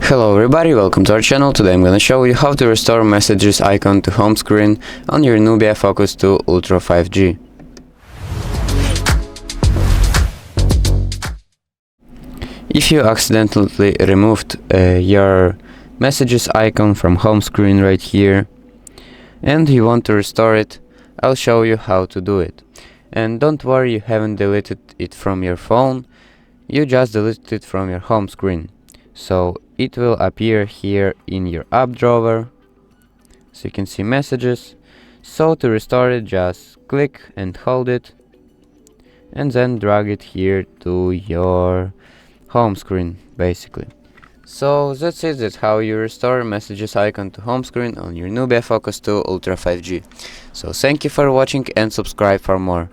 Hello everybody, welcome to our channel. Today I'm gonna show you how to restore messages icon to home screen on your NUBIA Focus 2 Ultra 5G. If you accidentally removed your messages icon from home screen right here and you want to restore it, I'll show you how to do it. And don't worry, you haven't deleted it from your phone, you just deleted it from your home screen. So it will appear here in your app drawer, so you can see messages. So to restore it, just click and hold it and then drag it here to your home screen basically. So that's it, that's how you restore messages icon to home screen on your NUBIA Focus 2 Ultra 5G. So thank you for watching and subscribe for more.